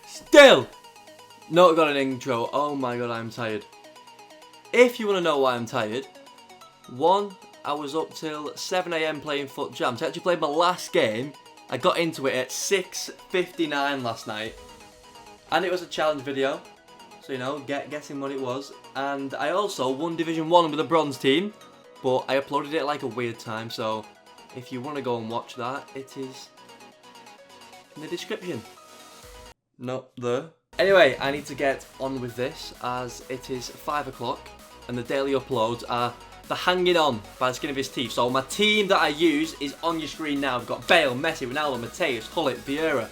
Still not got an intro. Oh my god, I'm tired. If you want to know why I'm tired, one, I was up till 7 AM playing Foot Jams. I actually played my last game. I got into it at 6:59 last night. And it was a challenge video. So, you know, guessing what it was. And I also won Division 1 with a bronze team. But I uploaded it at like a weird time. So, if you want to go and watch that, it is in the description. Not there. Anyway, I need to get on with this as it is 5 o'clock. And the daily uploads are the hanging on by the skin of his teeth. So my team that I use is on your screen now. We've got Bale, Messi, Ronaldo, Mateus, Hullet, Vieira.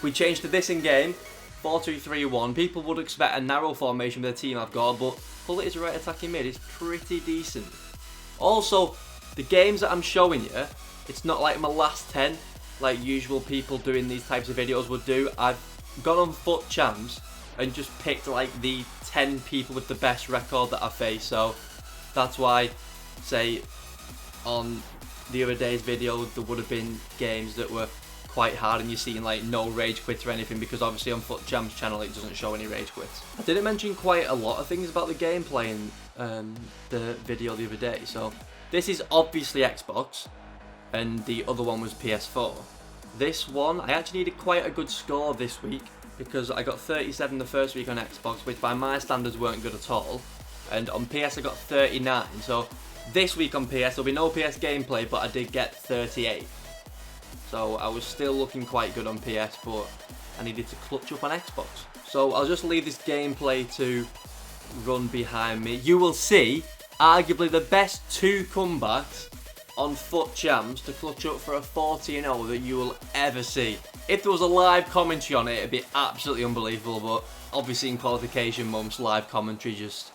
We changed to this in game, 4-2-3-1. People would expect a narrow formation with the team I've got, but Hullet is right attacking mid. It's pretty decent. Also, the games that I'm showing you, it's not like my last 10, like usual people doing these types of videos would do. I've gone on Foot Champs and just picked like the 10 people with the best record that I face. So that's why, say, on the other day's video, there would have been games that were quite hard and you're seeing like no rage quits or anything, because obviously on Foot Champs channel it doesn't show any rage quits. I didn't mention quite a lot of things about the gameplay in the video the other day. So this is obviously Xbox and the other one was PS4. This one, I actually needed quite a good score this week because I got 37 the first week on Xbox, which by my standards weren't good at all. And on PS I got 39, so this week on PS there'll be no PS gameplay, but I did get 38. So I was still looking quite good on PS, but I needed to clutch up on Xbox. So I'll just leave this gameplay to run behind me. You will see arguably the best 2 comebacks on Foot Champs to clutch up for a 40-0 that you will ever see. If there was a live commentary on it, it'd be absolutely unbelievable, but obviously in qualification months, live commentary just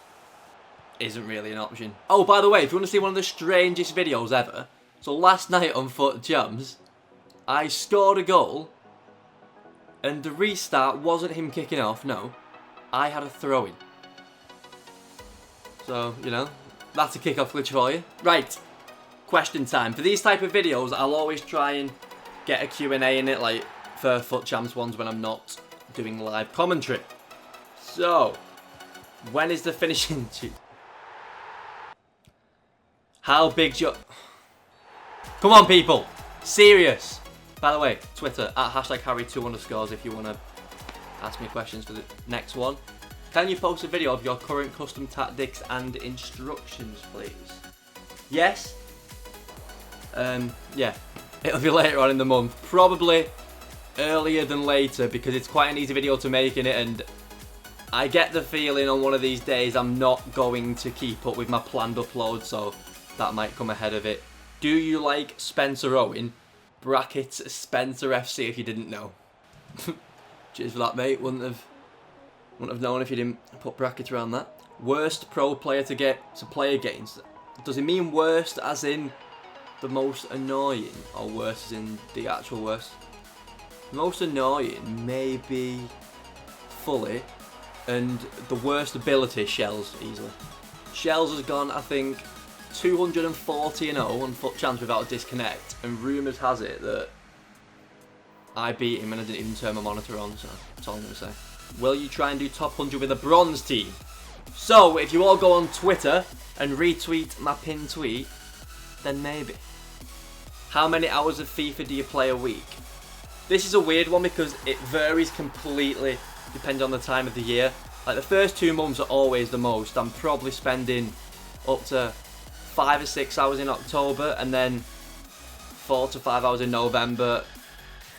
isn't really an option. Oh, by the way, if you want to see one of the strangest videos ever, so last night on Foot Jams, I scored a goal, and the restart wasn't him kicking off, no. I had a throw-in. So, you know, that's a kick-off glitch for you. Right, question time. For these type of videos, I'll always try and get a Q&A in it, like for Foot Champs ones when I'm not doing live commentary. So, when is the finishing tune? How big's your... Come on, people. Serious. By the way, Twitter, at #Harry2_ if you want to ask me questions for the next one. Can you post a video of your current custom tactics and instructions, please? Yes. Yeah. It'll be later on in the month. Probably earlier than later, because it's quite an easy video to make in it, and I get the feeling on one of these days I'm not going to keep up with my planned upload, so that might come ahead of it. Do you like Spencer Owen? Brackets Spencer FC if you didn't know. Cheers for that, mate. Wouldn't have known if you didn't put brackets around that. Worst pro player to play against. Does it mean worst as in the most annoying, or worst as in the actual worst? Most annoying, maybe Fully, and the worst ability, Shells, easily. Shells has gone, I think, 240-0 on Foot Champs without a disconnect, and rumours has it that I beat him and I didn't even turn my monitor on, so that's all I'm going to say. Will you try and do top 100 with a bronze team? So, if you all go on Twitter and retweet my pinned tweet, then maybe. How many hours of FIFA do you play a week? This is a weird one because it varies completely depending on the time of the year. Like the first 2 months are always the most. I'm probably spending up to 5 or 6 hours in October, and then 4 to 5 hours in November,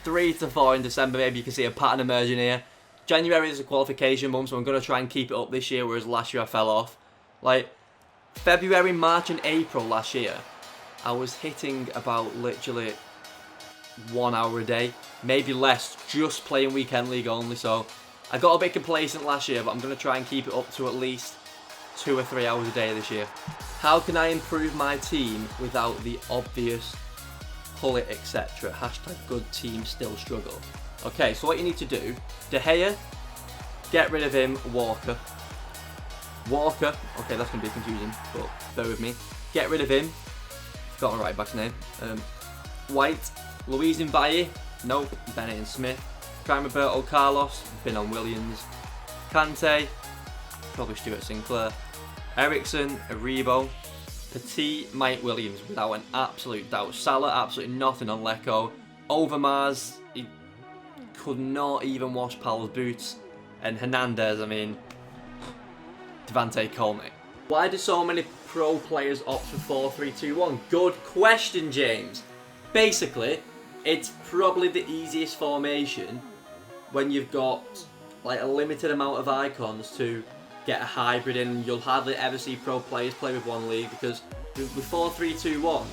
3 to 4 in December. Maybe you can see a pattern emerging here. January is a qualification month, so I'm going to try and keep it up this year, whereas last year I fell off. Like February, March and April last year, I was hitting about literally 1 hour a day, maybe less, just playing weekend league only. So I got a bit complacent last year, but I'm going to try and keep it up to at least 2 or 3 hours a day this year. How can I improve my team without the obvious Hullet, etc.? #good team still struggle. Okay, so what you need to do, De Gea, get rid of him. Walker, okay, that's going to be confusing, but bear with me. Get rid of him. Got my right back's name. White, Luis Mbaye, nope. Bennett and Smith. Prime Roberto Carlos, been on Williams. Kante, probably Stuart Sinclair. Ericsson, Aribo. Petit, Mike Williams, without an absolute doubt. Salah, absolutely nothing on Lecco. Overmars, he could not even wash Powell's boots. And Hernandez, I mean, Devante Coleman. Why do so many pro players opt for 4-3-2-1? Good question, James. Basically, it's probably the easiest formation when you've got like a limited amount of icons to get a hybrid in. You'll hardly ever see pro players play with one league because with 4-3-2-1,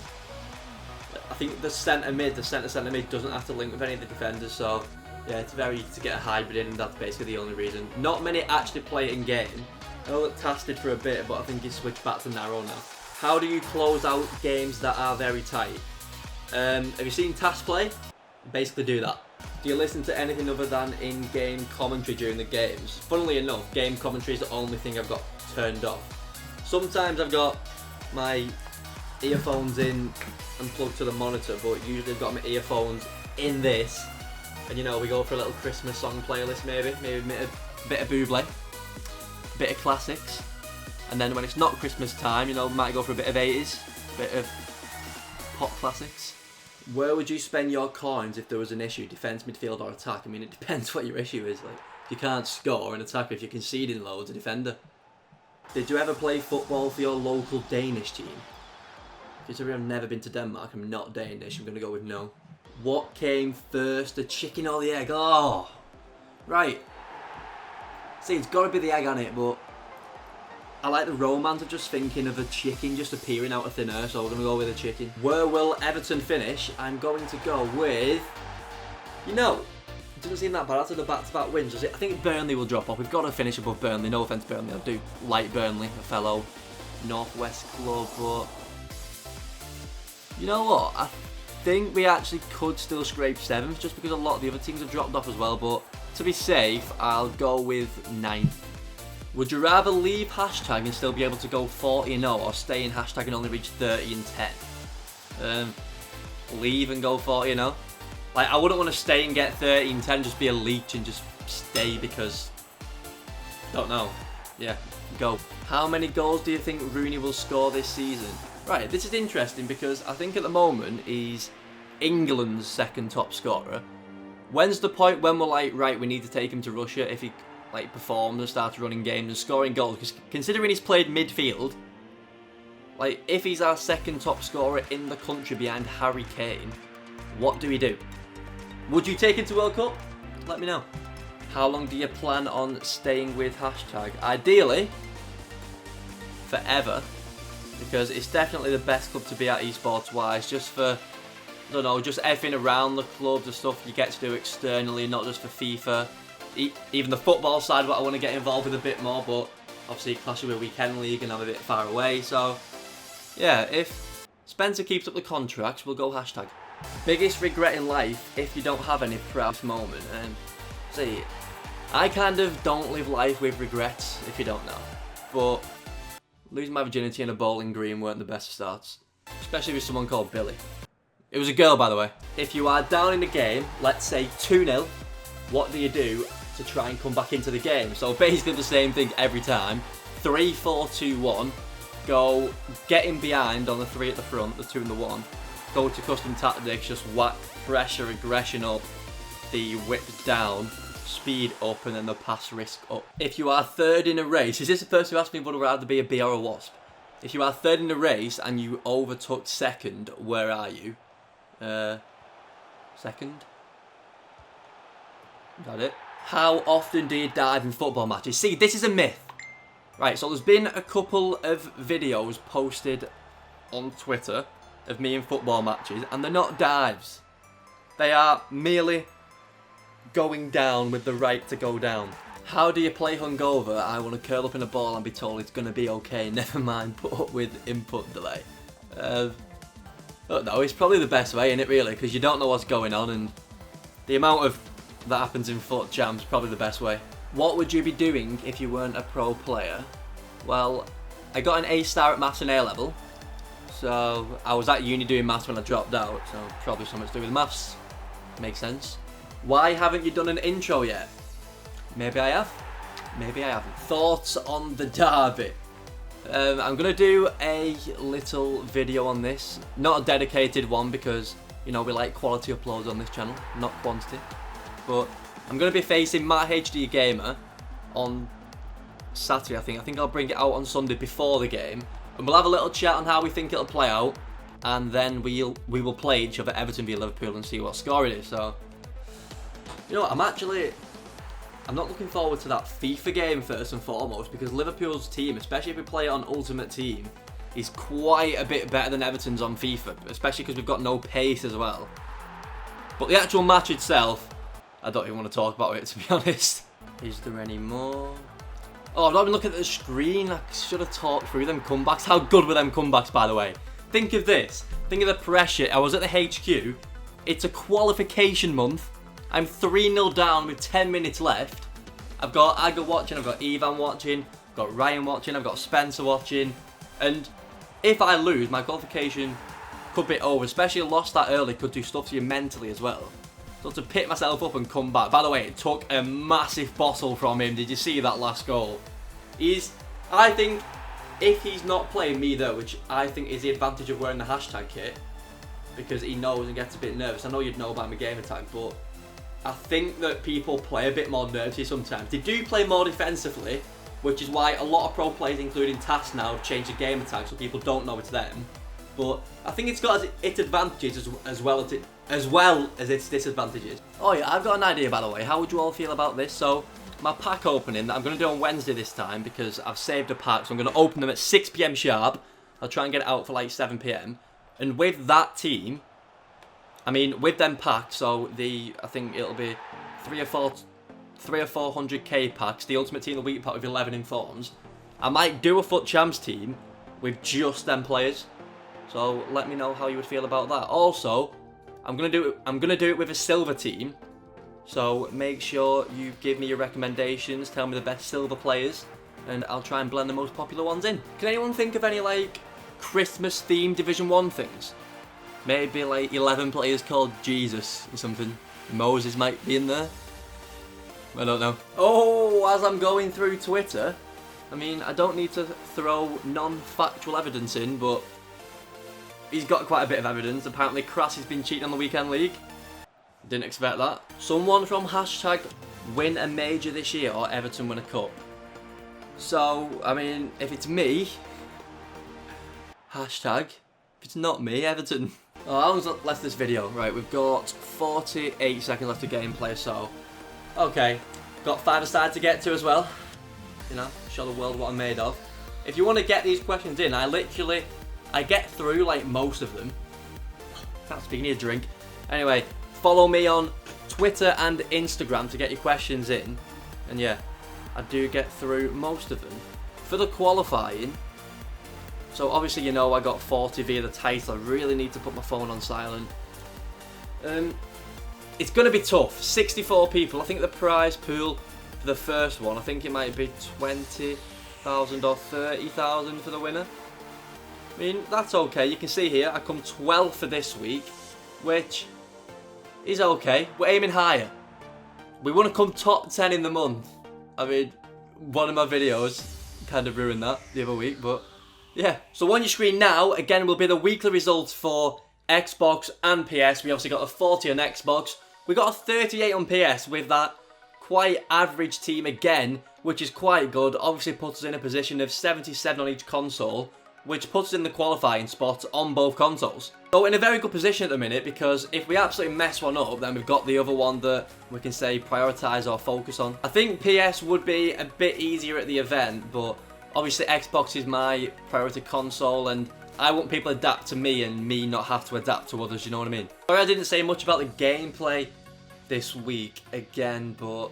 I think the centre mid doesn't have to link with any of the defenders, so yeah, it's very easy to get a hybrid in, and that's basically the only reason. Not many actually play it in game. I know that Tass did for a bit, but I think he's switched back to narrow now. How do you close out games that are very tight? Have you seen Tass play? Basically do that. Do you listen to anything other than in-game commentary during the games? Funnily enough, game commentary is the only thing I've got turned off. Sometimes I've got my earphones in and plugged to the monitor, but usually I've got my earphones in this. And you know, we go for a little Christmas song playlist maybe a bit of Bublé, a bit of classics. And then when it's not Christmas time, you know, we might go for a bit of 80s, a bit of pop classics. Where would you spend your coins if there was an issue, defence, midfield or attack? I mean, it depends what your issue is. Like, if you can't score an attacker, if you're conceding loads, a defender. Did you ever play football for your local Danish team? Considering I've never been to Denmark, I'm not Danish, I'm going to go with no. What came first, the chicken or the egg? Oh, right. See, it's got to be the egg on it, but I like the romance of just thinking of a chicken just appearing out of thin air, so we're going to go with a chicken. Where will Everton finish? I'm going to go with, you know, it doesn't seem that bad after the back-to-back wins, does it? I think Burnley will drop off. We've got to finish above Burnley. No offence, Burnley. I do like Burnley, a fellow Northwest club, but you know what? I think we actually could still scrape 7th just because a lot of the other teams have dropped off as well, but to be safe, I'll go with 9th. Would you rather leave hashtag and still be able to go 40-0 or stay in hashtag and only reach 30-10? Leave and go 40-0. Like, I wouldn't want to stay and get 30-10, just be a leech and just stay because, don't know. Yeah, go. How many goals do you think Rooney will score this season? Right, this is interesting because I think at the moment he's England's second top scorer. When's the point when we're like, right, we need to take him to Russia if he like performs and starts running games and scoring goals? Because considering he's played midfield, like if he's our second top scorer in the country behind Harry Kane, what do we do? Would you take him to World Cup? Let me know. How long do you plan on staying with hashtag? Ideally, forever. Because it's definitely the best club to be at esports wise, just for, I don't know, just everything around the club, the stuff you get to do externally, not just for FIFA. Even the football side, what I want to get involved with a bit more, but obviously clashing with Weekend League and I'm a bit far away, so yeah, if Spencer keeps up the contracts, we'll go hashtag. Biggest regret in life, if you don't have any proud moment, and see, I kind of don't live life with regrets, if you don't know, but losing my virginity in a bowling green weren't the best of starts, especially with someone called Billy. It was a girl, by the way. If you are down in the game, let's say 2-0, what do you do to try and come back into the game? So basically the same thing every time. 3-4-2-1, go get in behind on the 3 at the front, the 2 and the 1, go to custom tactics, just whack pressure, aggression up, the whip down, speed up, and then the pass risk up. If you are third in a race, is this the person who asked me would I rather be a bee or a wasp? If you are third in a race and you overtook second, where are you? Second? Is that it? How often do you dive in football matches? See, this is a myth. Right, so there's been a couple of videos posted on Twitter of me in football matches, and they're not dives. They are merely going down with the right to go down. How do you play hungover? I want to curl up in a ball and be told it's going to be okay, never mind put up with input delay. I don't know, it's probably the best way, isn't it, really? Because you don't know what's going on, and the amount of that happens in foot jams probably the best way. What would you be doing if you weren't a pro player? Well, I got an A star at maths and A level, so I was at uni doing maths when I dropped out, so probably something to do with maths. Makes sense. Why haven't you done an intro yet? Maybe I have, maybe I haven't. Thoughts on the derby? I'm going to do a little video on this. Not a dedicated one because, you know, we like quality uploads on this channel, not quantity. But I'm going to be facing Matt HD Gamer on Saturday, I think. I think I'll bring it out on Sunday before the game. And we'll have a little chat on how we think it'll play out. And then we will play each other, Everton v Liverpool, and see what score it is. So, you know what, I'm not looking forward to that FIFA game first and foremost, because Liverpool's team, especially if we play it on Ultimate Team, is quite a bit better than Everton's on FIFA, especially because we've got no pace as well. But the actual match itself, I don't even want to talk about it, to be honest. Is there any more? Oh, I've not been looking at the screen. I should have talked through them comebacks. How good were them comebacks, by the way? Think of this. Think of the pressure. I was at the HQ. It's a qualification month. I'm 3-0 down with 10 minutes left. I've got Aga watching, I've got Ivan watching, I've got Ryan watching, I've got Spencer watching. And if I lose, my qualification could be over. Especially lost that early, could do stuff to you mentally as well. So to pick myself up and come back. By the way, it took a massive bottle from him. Did you see that last goal? I think, if he's not playing me though, which I think is the advantage of wearing the hashtag kit, because he knows and gets a bit nervous. I know you'd know about my gamer tag, but I think that people play a bit more nervy sometimes. They do play more defensively, which is why a lot of pro players, including TAS now, have changed the gamer tag so people don't know it's them. But I think it's got its advantages as well as its disadvantages. Oh yeah, I've got an idea, by the way. How would you all feel about this? So, my pack opening that I'm going to do on Wednesday this time, because I've saved a pack, so I'm going to open them at 6 PM sharp. I'll try and get it out for like 7 PM. And with that team, I mean, with them packs, so I think it'll be 3 or 400k packs, the Ultimate Team of the Week pack with 11 informs. I might do a Foot Champs team with just them players. So let me know how you would feel about that. Also, I'm gonna do it with a silver team. So make sure you give me your recommendations, tell me the best silver players, and I'll try and blend the most popular ones in. Can anyone think of any like Christmas themed Division 1 things? Maybe like 11 players called Jesus or something. Moses might be in there. I don't know. Oh, as I'm going through Twitter, I mean, I don't need to throw non-factual evidence in, but he's got quite a bit of evidence. Apparently Crass has been cheating on the weekend league. Didn't expect that. Someone from hashtag win a major this year or Everton win a cup. So, I mean, if it's me, hashtag. If it's not me, Everton. Oh, how long's left this video? Right, we've got 48 seconds left of gameplay, so okay. Got 5-a-side to get to as well. You know, show the world what I'm made of. If you want to get these questions in, I get through like most of them. Can't speak, need a drink. Anyway, follow me on Twitter and Instagram to get your questions in. And yeah, I do get through most of them. For the qualifying, so obviously you know I got 40 via the title. I really need to put my phone on silent. It's going to be tough. 64 people. I think the prize pool for the first one, I think it might be 20,000 or 30,000 for the winner. I mean, that's okay. You can see here, I come 12th for this week, which is okay. We're aiming higher. We want to come top 10 in the month. I mean, one of my videos kind of ruined that the other week, but yeah. So on your screen now, again, will be the weekly results for Xbox and PS. We obviously got a 40 on Xbox. We got a 38 on PS with that quite average team again, which is quite good. Obviously puts us in a position of 77 on each console, which puts us in the qualifying spot on both consoles. So in a very good position at the minute, because if we absolutely mess one up, then we've got the other one that we can say prioritise or focus on. I think PS would be a bit easier at the event, but obviously Xbox is my priority console, and I want people to adapt to me and me not have to adapt to others, you know what I mean? Sorry I didn't say much about the gameplay this week again, but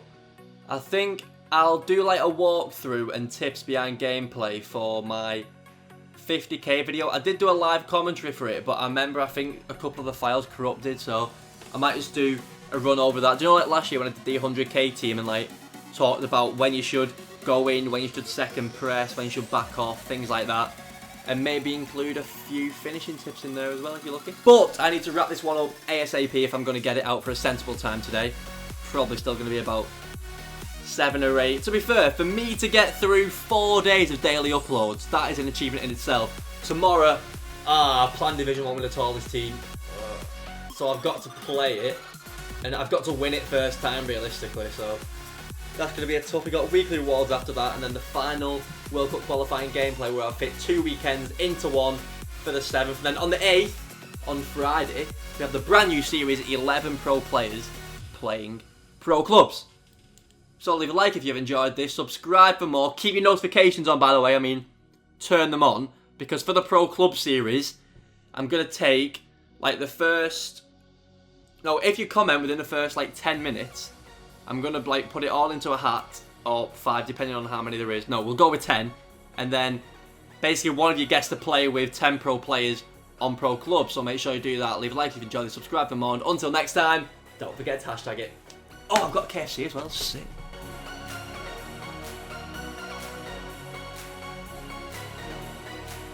I think I'll do like a walkthrough and tips behind gameplay for my 50k video. I did do a live commentary for it, but I remember I think a couple of the files corrupted, so I might just do a run over that. Do you know, like last year when I did the 100k team and like talked about when you should go in, when you should second press, when you should back off, things like that, and maybe include a few finishing tips in there as well if you're lucky. But I need to wrap this one up ASAP if I'm going to get it out for a sensible time today. probably still going to be about 7 or 8. To be fair, for me to get through 4 days of daily uploads, that is an achievement in itself. Tomorrow, planned Division 1 with the tallest team. So I've got to play it, and I've got to win it first time, realistically. So that's going to be a tough. We got weekly rewards after that, and then the final World Cup qualifying gameplay where I'll fit 2 weekends into one for the 7th. And then on the 8th, on Friday, we have the brand new series, 11 pro players playing pro clubs. So leave a like if you've enjoyed this, subscribe for more, keep your notifications on, by the way, I mean, turn them on, because for the pro club series, I'm going to take, like, if you comment within the first, 10 minutes, I'm going to, put it all into a hat, or 5, depending on how many there is. No, we'll go with 10, and then, basically, one of you gets to play with 10 pro players on pro clubs, so make sure you do that. Leave a like if you enjoyed this, subscribe for more, and until next time, don't forget to hashtag it. Oh, I've got KFC as well, sick.